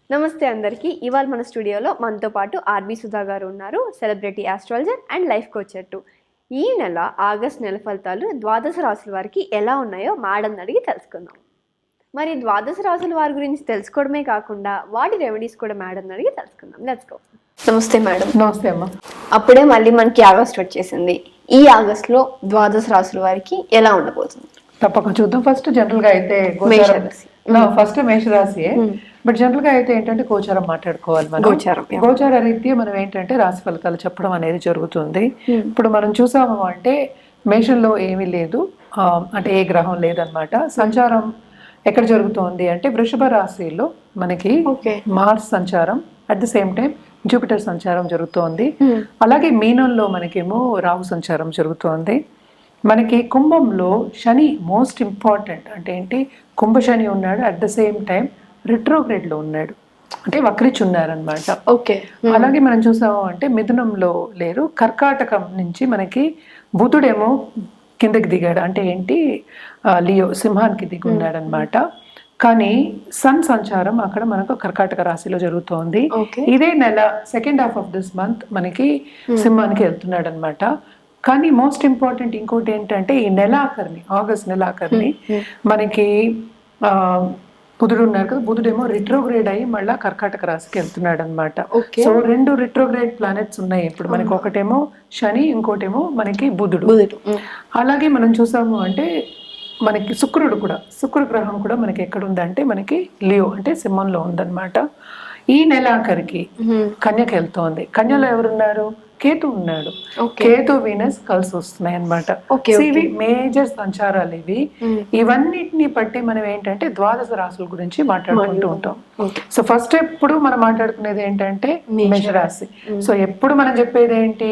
నమస్తే అందరికీ. ఇవాళ మన స్టూడియోలో మనతో పాటు ఆర్బి సుధా గారు ఉన్నారు, celebrity astrologer and life coacher to. ఈ నెల ఆగస్ట్ నెల ఫలితాలు ద్వాదశ రాశుల వారికి ఎలా ఉన్నాయో మేడం అడిగి తెలుసుకుందాం. మరి ద్వాదశ రాశుల వారి గురించి తెలుసుకోవడమే కాకుండా వాటి రెమెడీస్ కూడా మేడం అడిగి తెలుసుకుందాం. Let's go. నమస్తే మేడం. నమస్తే అమ్మా. అప్పుడే మళ్ళీ మనకి ఆగస్ట్ వచ్చేసింది. ఈ ఆగస్ట్ లో ద్వాదశ రాశుల వారికి ఎలా ఉండబోతుంది? తప్పక చూద్దాం. ఫస్ట్ జనరల్ గా అయితే ఫస్ట్ మేషరాశియే, బట్ జనరల్ గా అయితే ఏంటంటే గోచారం మాట్లాడుకోవాలి. మనం గోచార రీత్యా మనం ఏంటంటే రాశి ఫలితాలు చెప్పడం అనేది జరుగుతుంది. ఇప్పుడు మనం చూసాము అంటే మేషంలో ఏమీ లేదు, అంటే ఏ గ్రహం లేదనమాట. సంచారం ఎక్కడ జరుగుతోంది అంటే వృషభ రాశిలో మనకి మార్స్ సంచారం, at the same time Jupiter సంచారం జరుగుతోంది. అలాగే మీనంలో మనకేమో రాహు సంచారం జరుగుతోంది. మనకి కుంభంలో శని మోస్ట్ ఇంపార్టెంట్, అంటే ఏంటి, కుంభ శని ఉన్నాడు, at the same time retrograde లో ఉన్నాడు, అంటే వక్రించి ఉన్నారనమాట. అలాగే మనం చూసాము అంటే మిథునంలో లేరు, కర్కాటకం నుంచి మనకి బుధుడేమో కిందకి దిగాడు, అంటే ఏంటి లియో సింహానికి దిగి ఉన్నాడు అనమాట. కానీ సన్ సంచారం అక్కడ మనకు కర్కాటక రాశిలో జరుగుతోంది. ఇదే నెల second half of this month మనకి సింహానికి వెళ్తున్నాడు అనమాట. కానీ మోస్ట్ ఇంపార్టెంట్ ఇంకోటి ఏంటంటే ఈ నెలాఖరిని, ఆగస్ట్ నెలాఖరిని మనకి బుధుడు ఉన్నారు కదా, బుధుడేమో రిట్రోగ్రేడ్ అయ్యి మళ్ళీ కర్కాటక రాశికి వెళ్తున్నాడు అనమాట. సో రెండు రిట్రోగ్రేడ్ ప్లానెట్స్ ఉన్నాయి ఇప్పుడు మనకి, ఒకటేమో శని, ఇంకోటేమో మనకి బుధుడు. అలాగే మనం చూసాము అంటే మనకి శుక్రుడు కూడా, శుక్ర గ్రహం కూడా మనకి ఎక్కడ ఉందంటే మనకి లియో, అంటే సింహంలో ఉందన్నమాట. ఈ నెలాఖరికి కన్యకి వెళ్తోంది. కన్యలో ఎవరున్నారు? కేతు ఉన్నాడు. కేతు వీనస్ కలిసి వస్తున్నాయి అనమాట. ఇవి మేజర్ సంచారాలు ఇవి. ఇవన్నిటిని బట్టి మనం ఏంటంటే ద్వాదశ రాశుల గురించి మాట్లాడుకుంటూ ఉంటాం. సో ఫస్ట్ ఎప్పుడు మనం మాట్లాడుకునేది ఏంటంటే మేషరాశి. సో ఎప్పుడు మనం చెప్పేది ఏంటి,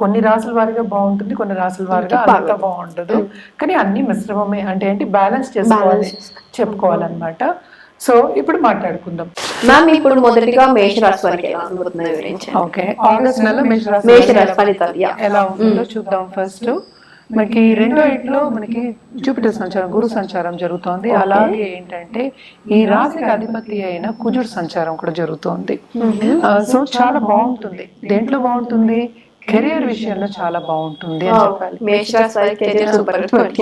కొన్ని రాసుల వారిగా బాగుంటుంది, కొన్ని రాసుల వారిగా అంతా బాగుంటుంది, కానీ అన్ని మిశ్రమమే, అంటే ఏంటి బ్యాలెన్స్ చేసుకోవాలి, చెప్పుకోవాలన్నమాట. సో ఇప్పుడు మాట్లాడుకుందాం. ఇప్పుడు మొదటిగా మేషరాశి వారికి ఎలా ఉండబోతుందో వివరించండి. ఓకే, ఆగస్ట్ నెల మేషరాశి ఫలితాలు ఎలా ఉంటుందో చూద్దాం. ఫస్ట్ మనకి రెండో ఇంట్లో మనకి జూపిటర్ సంచారం, గురు సంచారం జరుగుతోంది. అలాగే ఏంటంటే ఈ రాశికి అధిపతి అయిన కుజుడు సంచారం కూడా జరుగుతోంది. సో చాలా బాగుంటుంది. దేంట్లో బాగుంటుంది? కెరియర్ విషయంలో చాలా బాగుంటుంది అని చెప్పాలి.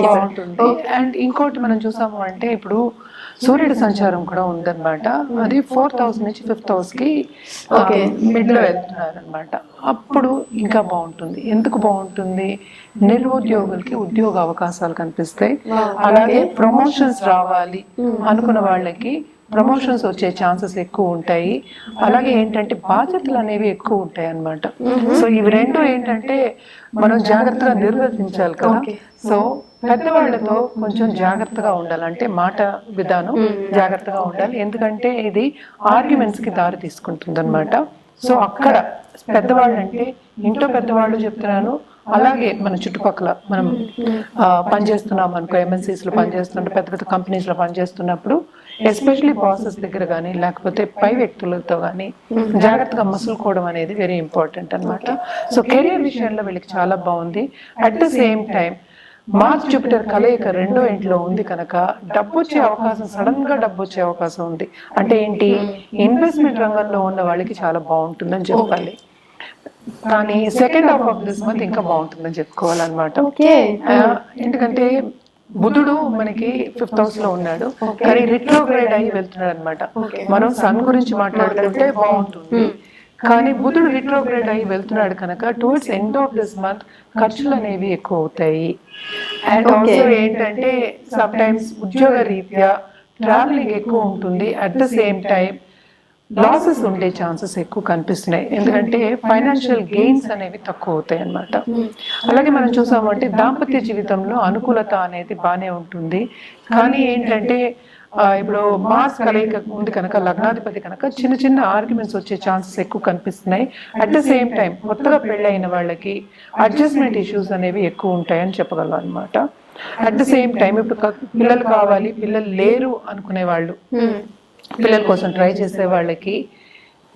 బాగుంటుంది. అండ్ ఇంకోటి మనం చూసాము అంటే ఇప్పుడు సూర్యుడి సంచారం కూడా ఉందన్నమాట. అది 4th హౌస్ నుంచి 5th హౌస్ కి మిడ్ లో వెళ్తున్నారు అనమాట. అప్పుడు ఇంకా బాగుంటుంది. ఎందుకు బాగుంటుంది? నిరుద్యోగులకి ఉద్యోగ అవకాశాలు కనిపిస్తాయి. అలాగే ప్రమోషన్స్ రావాలి అనుకున్న వాళ్ళకి ప్రమోషన్స్ వచ్చే ఛాన్సెస్ ఎక్కువ ఉంటాయి. అలాగే ఏంటంటే బాధ్యతలు అనేవి ఎక్కువ ఉంటాయి అన్నమాట. సో ఇవి రెండు ఏంటంటే మనం జాగ్రత్తగా నిర్వర్తించాలి కదా. సో పెద్దవాళ్లతో కొంచెం జాగ్రత్తగా ఉండాలి, అంటే మాట విధానం జాగ్రత్తగా ఉండాలి, ఎందుకంటే ఇది ఆర్గ్యుమెంట్స్ కి దారి తీసుకుంటుంది అనమాట. సో అక్కడ పెద్దవాళ్ళు అంటే ఇంట్లో పెద్దవాళ్ళు చెప్తున్నాను, అలాగే మన చుట్టుపక్కల మనం పనిచేస్తున్నాం అనుకో, ఎంఎన్సీస్ లో పనిచేస్తుంటే, పెద్ద పెద్ద కంపెనీస్ లో పనిచేస్తున్నప్పుడు ఎస్పెషలీ బాసెస్ దగ్గర కానీ లేకపోతే పై వ్యక్తులతో కానీ జాగ్రత్తగా మసులుకోవడం అనేది వెరీ ఇంపార్టెంట్ అనమాట. సో కెరియర్ విషయంలో వీళ్ళకి చాలా బాగుంది. At the same time Mars Jupiter కలయిక రెండో ఇంట్లో ఉంది కనుక డబ్బు వచ్చే అవకాశం, సడన్ గా డబ్బు వచ్చే అవకాశం ఉంది. అంటే ఏంటి, ఇన్వెస్ట్మెంట్ రంగంలో ఉన్న వాళ్ళకి చాలా బాగుంటుందని చెప్పాలి. కానీ second half of this month ఇంకా బాగుంటుందని చెప్పుకోవాలన్నమాట. ఎందుకంటే బుధుడు మనకి 5th హౌస్ లో ఉన్నాడు, కానీ రిట్రోగ్రేడ్ అయ్యి వెళ్తున్నాడు అనమాట. మనం సన్ గురించి మాట్లాడుకుంటే బాగుంటుంది, కానీ బుధుడు రిట్రోగ్రేడ్ అయ్యి వెళ్తున్నాడు కనుక towards end of this month ఖర్చులు అనేవి ఎక్కువ అవుతాయి. అండ్ ఆల్సో ఏంటంటే సమ్ టైమ్స్ ఉద్యోగ రీత్యా ట్రావెలింగ్ ఎక్కువ ఉంటుంది. At the same time losses ఉండే ఛాన్సెస్ ఎక్కువ కనిపిస్తున్నాయి, ఎందుకంటే ఫైనాన్షియల్ గెయిన్స్ అనేవి తక్కువ అవుతాయి అన్నమాట. అలాగే మనం చూసామంటే దాంపత్య జీవితంలో అనుకూలత అనేది బాగానే ఉంటుంది, కానీ ఏంటంటే ఇప్పుడు మార్స్ కలయిక ఉంది కనుక, లగ్నాధిపతి కనుక చిన్న చిన్న ఆర్గ్యుమెంట్స్ వచ్చే ఛాన్సెస్ ఎక్కువ కనిపిస్తున్నాయి. అట్ ద సేమ్ టైం కొత్తగా పెళ్ళైన వాళ్ళకి అడ్జస్ట్మెంట్ ఇష్యూస్ అనేవి ఎక్కువ ఉంటాయని చెప్పగలం అనమాట. అట్ ద సేమ్ టైం ఇప్పుడు పిల్లలు కావాలి, పిల్లలు లేరు అనుకునే వాళ్ళు, పిల్లల కోసం ట్రై చేసే వాళ్ళకి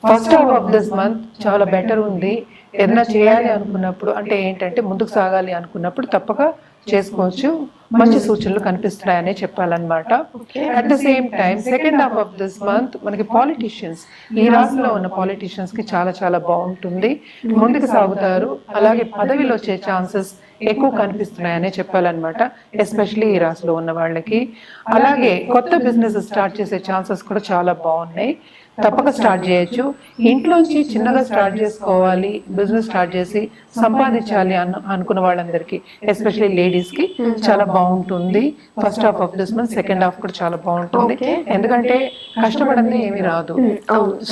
first half of this month చాలా బెటర్ ఉంది. ఏదైనా చేయాలి అనుకున్నప్పుడు, అంటే ఏంటంటే ముందుకు సాగాలి అనుకున్నప్పుడు తప్పక చేసుకోవచ్చు. మంచి సూచనలు కనిపిస్తున్నాయని చెప్పాలన్నమాట. At the same time second half of this month మనకి పాలిటీషియన్స్, ఈ రాశిలో ఉన్న పాలిటీషియన్స్ కి చాలా చాలా బాగుంటుంది, ముందుకు సాగుతారు. అలాగే పదవిలో వచ్చే ఛాన్సెస్ ఎక్కువ కనిపిస్తున్నాయనే చెప్పాలన్నమాట, ఎస్పెషలీ ఈ రాశిలో ఉన్న వాళ్ళకి. అలాగే కొత్త బిజినెస్ స్టార్ట్ చేసే ఛాన్సెస్ కూడా చాలా బాగున్నాయి, తప్పక స్టార్ట్ చేయొచ్చు. ఇంట్లోంచి చిన్నగా స్టార్ట్ చేసుకోవాలి, బిజినెస్ స్టార్ట్ చేసి సంపాదించాలి అనుకున్న వాళ్ళందరికీ, ఎస్పెషల్లీ లేడీస్ కి చాలా బాగుంటుంది. First half of this month, second half కూడా చాలా బాగుంటుంది, ఎందుకంటే కష్టపడింది ఏమీ రాదు.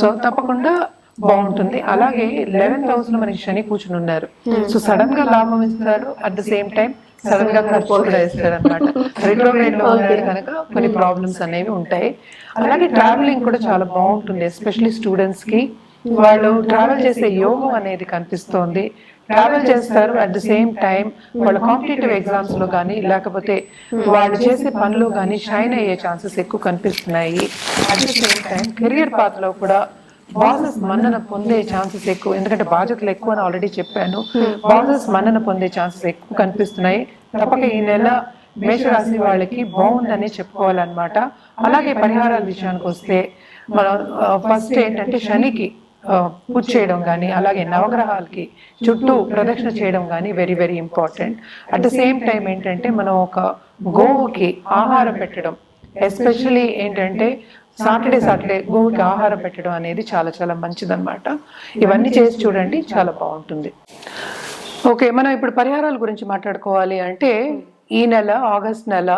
సో తప్పకుండా బాగుంటుంది. అలాగే 11th హౌస్ లో మనకి శని కూర్చుని ఉన్నారు, సో సడన్ గా లాభం ఇస్తారు, at the same time sudden గా ఖర్చు కూడా వేస్తారు అనమాట. రెట్రోగ్రేడ్ లో ఉన్నాడు కనుక కొన్ని ప్రాబ్లమ్స్ అనేవి ఉంటాయి. అలాగే ట్రావెలింగ్ కూడా చాలా బాగుంటుంది, ఎస్పెషల్లీ స్టూడెంట్స్ కి. వాళ్ళు ట్రావెల్ చేసే యోగం అనేది కనిపిస్తోంది, ట్రావెల్ చేస్తారు. అట్ ద సేమ్ టైం వాళ్ళ కాంపిటేటివ్ ఎగ్జామ్స్ లో కానీ లేకపోతే వాళ్ళు చేసే పనిలో కానీ షైన్ అయ్యే ఛాన్సెస్ ఎక్కువ కనిపిస్తున్నాయి. At the same time career path లో కూడా బాసెస్ మన్నన పొందే ఛాన్సెస్ ఎక్కువ, ఎందుకంటే బాధ్యతలు ఎక్కువ అని ఆల్రెడీ చెప్పాను. బాసెస్ మన్నన పొందే ఛాన్సెస్ ఎక్కువ కనిపిస్తున్నాయి. తప్పక ఈ నెల మేషరాశి వాళ్ళకి బాగుందని చెప్పుకోవాలన్నమాట. అలాగే పరిహారాల విషయానికి వస్తే మనం ఫస్ట్ ఏంటంటే శనికి పూజ చేయడం కానీ, అలాగే నవగ్రహాలకి చుట్టూ ప్రదక్షిణ చేయడం కానీ very very important. At the same time ఏంటంటే మనం ఒక గోవుకి ఆహారం పెట్టడం, ఎస్పెషల్లీ ఏంటంటే సాటర్డే గోవుకి ఆహారం పెట్టడం అనేది చాలా చాలా మంచిదన్నమాట. ఇవన్నీ చేసి చూడండి, చాలా బాగుంటుంది. ఓకే, మనం ఇప్పుడు పరిహారాల గురించి మాట్లాడుకోవాలి అంటే ఈ నెల ఆగస్ట్ నెల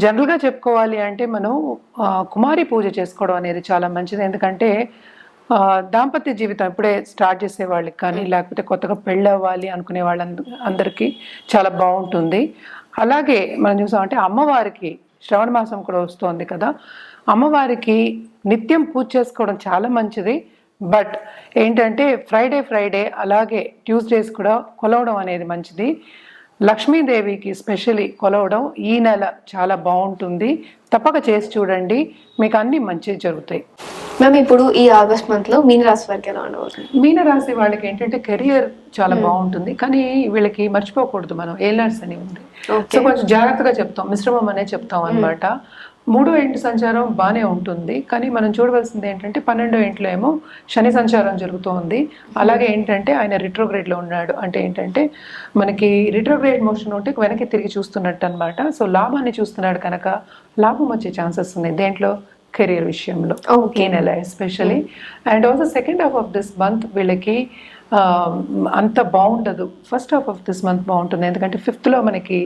జనరల్గా చెప్పుకోవాలి అంటే మనం కుమారి పూజ చేసుకోవడం అనేది చాలా మంచిది. ఎందుకంటే దాంపత్య జీవితం ఇప్పుడే స్టార్ట్ చేసే వాళ్ళకి కానీ లేకపోతే కొత్తగా పెళ్ళి అవ్వాలి అనుకునే వాళ్ళందరికీ చాలా బాగుంటుంది. అలాగే మనం చూసామంటే అమ్మవారికి శ్రవణ మాసం కూడా వస్తోంది కదా, అమ్మవారికి నిత్యం పూజ చేసుకోవడం చాలా మంచిది. బట్ ఏంటంటే ఫ్రైడే అలాగే ట్యూస్డేస్ కూడా కొలవడం అనేది మంచిది. లక్ష్మీదేవికి స్పెషల్లీ కొలవడం ఈ నెల చాలా బాగుంటుంది, తప్పక చేసి చూడండి, మీకు అన్ని మంచి జరుగుతాయి. మ్యామ్ ఇప్పుడు ఈ ఆగస్ట్ మంత్ లో మీనరాశి వారికి ఎలా ఉండబోతుంది? మీనరాశి వాళ్ళకి ఏంటంటే కెరియర్ చాలా బాగుంటుంది, కానీ వీళ్ళకి మర్చిపోకూడదు మనం ఏలర్స్ అని ఉంది, సో కొంచెం జాగ్రత్తగా చెప్తాం, మిశ్రమం అనే చెప్తాం అనమాట. 3వ ఇంటి సంచారం బాగానే ఉంటుంది, కానీ మనం చూడవలసింది ఏంటంటే 12వ ఇంట్లో ఏమో శని సంచారం జరుగుతోంది. అలాగే ఏంటంటే ఆయన రిట్రోగ్రేడ్ లో ఉన్నాడు, అంటే ఏంటంటే మనకి రిట్రోగ్రేడ్ మోషన్ ఉంటే వెనక్కి తిరిగి చూస్తున్నట్టు అనమాట. సో లాభాన్ని చూస్తున్నాడు కనుక లాభం వచ్చే ఛాన్సెస్ ఉన్నాయి దేంట్లో, కెరియర్ విషయంలో ఈ నెల especially. And also second half of this month వీళ్ళకి అంత బాగుండదు, first half of this month బాగుంటుంది. ఎందుకంటే 5th లో మనకి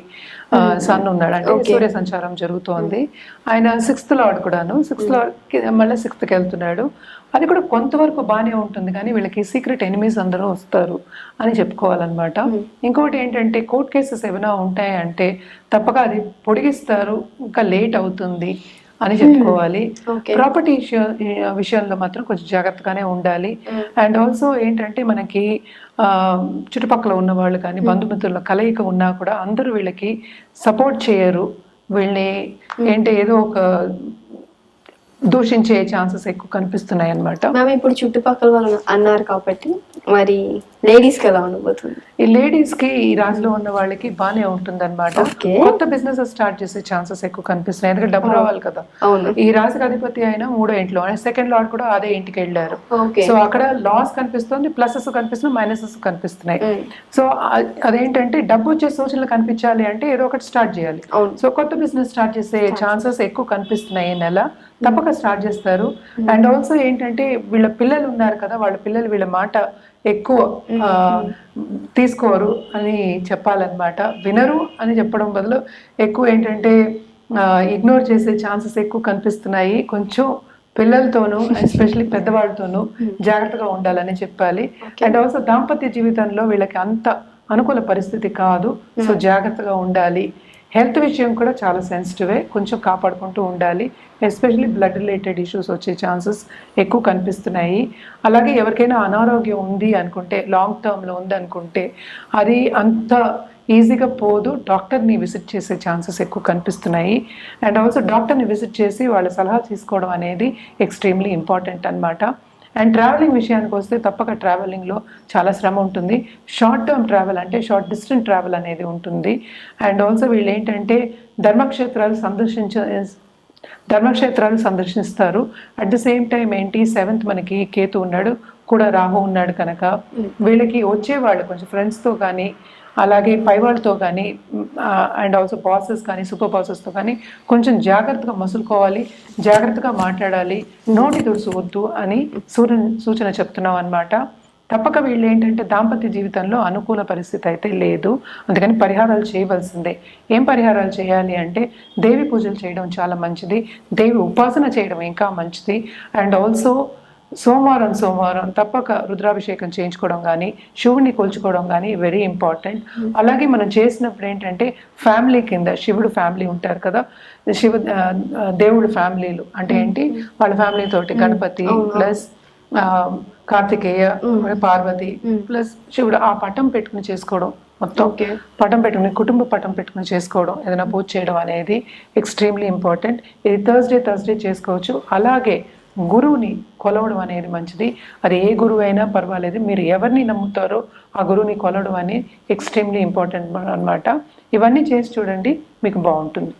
సన్ ఉన్నాడు, అంటే సూర్య సంచారం జరుగుతోంది. ఆయన 6th లార్డ్ కూడాను, 6th లార్డ్ మళ్ళీ 6th కి వెళ్తున్నాడు. అది కూడా కొంతవరకు బాగానే ఉంటుంది, కానీ వీళ్ళకి సీక్రెట్ ఎనిమీస్ అందరూ వస్తారు అని చెప్పుకోవాలన్నమాట. ఇంకొకటి ఏంటంటే కోర్ట్ కేసెస్ ఏమైనా ఉంటాయంటే తప్పక అది పొడిగిస్తారు, ఇంకా లేట్ అవుతుంది అని చెప్పుకోవాలి. ప్రాపర్టీ విషయంలో మాత్రం కొంచెం జాగ్రత్తగానే ఉండాలి. అండ్ ఆల్సో ఏంటంటే మనకి చుట్టుపక్కల ఉన్న వాళ్ళు కానీ బంధుమిత్రుల కలయిక ఉన్నా కూడా అందరూ వీళ్ళకి సపోర్ట్ చేయరు, వీళ్ళని ఏంటి ఏదో ఒక దూషించే ఛాన్సెస్ ఎక్కువ కనిపిస్తున్నాయి అన్నమాట. మ్యామ్ ఇప్పుడు చుట్టుపక్కల వాళ్ళు అన్నారు కాబట్టి మరి లేడీస్ కి ఎలా ఉండబోతుంది? ఈ లేడీస్ కి ఈ రాశిలో ఉన్న వాళ్ళకి బాగానే ఉంటుంది అనమాట. కొత్త బిజినెస్ స్టార్ట్ చేసే ఛాన్సెస్ ఎక్కువ కనిపిస్తున్నాయి, ఎందుకంటే డబ్బు రావాలి కదా. ఈ రాశికి అధిపతి అయినా 3వ ఇంట్లో, సెకండ్ లార్డ్ కూడా అదే ఇంటికి వెళ్ళారు. సో అక్కడ లాస్ కనిపిస్తుంది, ప్లసెస్ కనిపిస్తున్నాయి, మైనసెస్ కనిపిస్తున్నాయి. సో అదేంటంటే డబ్బు వచ్చే సూచనలు కనిపించాలి అంటే ఏదో ఒకటి స్టార్ట్ చేయాలి. సో కొత్త బిజినెస్ స్టార్ట్ చేసే ఛాన్సెస్ ఎక్కువ కనిపిస్తున్నాయి ఈ నెల, తప్పక స్టార్ట్ చేస్తారు. అండ్ ఆల్సో ఏంటంటే వీళ్ళ పిల్లలు ఉన్నారు కదా, వాళ్ళ పిల్లలు వీళ్ళ మాట ఎక్కువ తీసుకోరు అని చెప్పాలన్నమాట. వినరు అని చెప్పడం బదులు ఎక్కువ ఏంటంటే ఇగ్నోర్ చేసే ఛాన్సెస్ ఎక్కువ కనిపిస్తున్నాయి. కొంచెం పిల్లలతోనూ ఎస్పెషల్లీ పెద్దవాళ్ళతోనూ జాగ్రత్తగా ఉండాలని చెప్పాలి. అండ్ ఆల్సో దాంపత్య జీవితంలో వీళ్ళకి అంత అనుకూల పరిస్థితి కాదు, సో జాగ్రత్తగా ఉండాలి. హెల్త్ విషయం కూడా చాలా సెన్సిటివే, కొంచెం కాపాడుకుంటూ ఉండాలి. ఎస్పెషల్లీ బ్లడ్ రిలేటెడ్ ఇష్యూస్ వచ్చే ఛాన్సెస్ ఎక్కువ కనిపిస్తున్నాయి. అలాగే ఎవరికైనా అనారోగ్యం ఉంది అనుకుంటే, లాంగ్ టర్మ్లో ఉంది అనుకుంటే అది అంత ఈజీగా పోదు, డాక్టర్ని విజిట్ చేసే ఛాన్సెస్ ఎక్కువ కనిపిస్తున్నాయి. అండ్ ఆల్సో డాక్టర్ని విజిట్ చేసి వాళ్ళ సలహా తీసుకోవడం అనేది ఎక్స్ట్రీమ్లీ ఇంపార్టెంట్ అనమాట. అండ్ ట్రావెలింగ్ విషయానికి వస్తే తప్పక ట్రావెలింగ్లో చాలా శ్రమ ఉంటుంది. షార్ట్ టర్మ్ ట్రావెల్ అంటే షార్ట్ డిస్టెన్స్ ట్రావెల్ అనేది ఉంటుంది. అండ్ ఆల్సో వీళ్ళు ఏంటంటే ధర్మక్షేత్రాలు సందర్శిస్తారు. అట్ ద సేమ్ టైం ఏంటి 7th మనకి కేతు ఉన్నాడు, కూడా రాహు ఉన్నాడు కనుక వీళ్ళకి వచ్చేవాళ్ళు కొంచెం ఫ్రెండ్స్తో కానీ అలాగే పై వాళ్ళతో కానీ అండ్ ఆల్సో బాసెస్ కానీ సూపర్ బాసెస్తో కానీ కొంచెం జాగ్రత్తగా మసులుకోవాలి, జాగ్రత్తగా మాట్లాడాలి, నోటి తుడుచువద్దు అని సూచన చెప్తున్నాం అనమాట. తప్పక వీళ్ళు ఏంటంటే దాంపత్య జీవితంలో అనుకూల పరిస్థితి అయితే లేదు, అందుకని పరిహారాలు చేయవలసిందే. ఏం పరిహారాలు చేయాలి అంటే దేవి పూజలు చేయడం చాలా మంచిది, దేవి ఉపాసన చేయడం ఇంకా మంచిది. అండ్ ఆల్సో సోమవారం తప్పక రుద్రాభిషేకం చేయించుకోవడం కానీ శివుడిని కొలుచుకోవడం కానీ వెరీ ఇంపార్టెంట్. అలాగే మనం చేసినప్పుడు ఏంటంటే ఫ్యామిలీ కింద శివుడు ఫ్యామిలీ ఉంటారు కదా, దేవుడు ఫ్యామిలీలు అంటే ఏంటి వాళ్ళ ఫ్యామిలీ తోటి గణపతి ప్లస్ కార్తికేయ పార్వతి ప్లస్ శివుడు ఆ పటం పెట్టుకుని చేసుకోవడం, మొత్తం పటం పెట్టుకుని కుటుంబ పటం పెట్టుకుని చేసుకోవడం, ఏదైనా పూజ చేయడం అనేది ఎక్స్ట్రీమ్లీ ఇంపార్టెంట్. ఇది థర్స్డే చేసుకోవచ్చు. అలాగే గురువుని కొలవడం అనేది మంచిది, అది ఏ గురువు అయినా పర్వాలేదు, మీరు ఎవరిని నమ్ముతారో ఆ గురువుని కొలవడం అనేది ఎక్స్ట్రీమ్లీ ఇంపార్టెంట్ అనమాట. ఇవన్నీ చేసి చూడండి, మీకు బాగుంటుంది.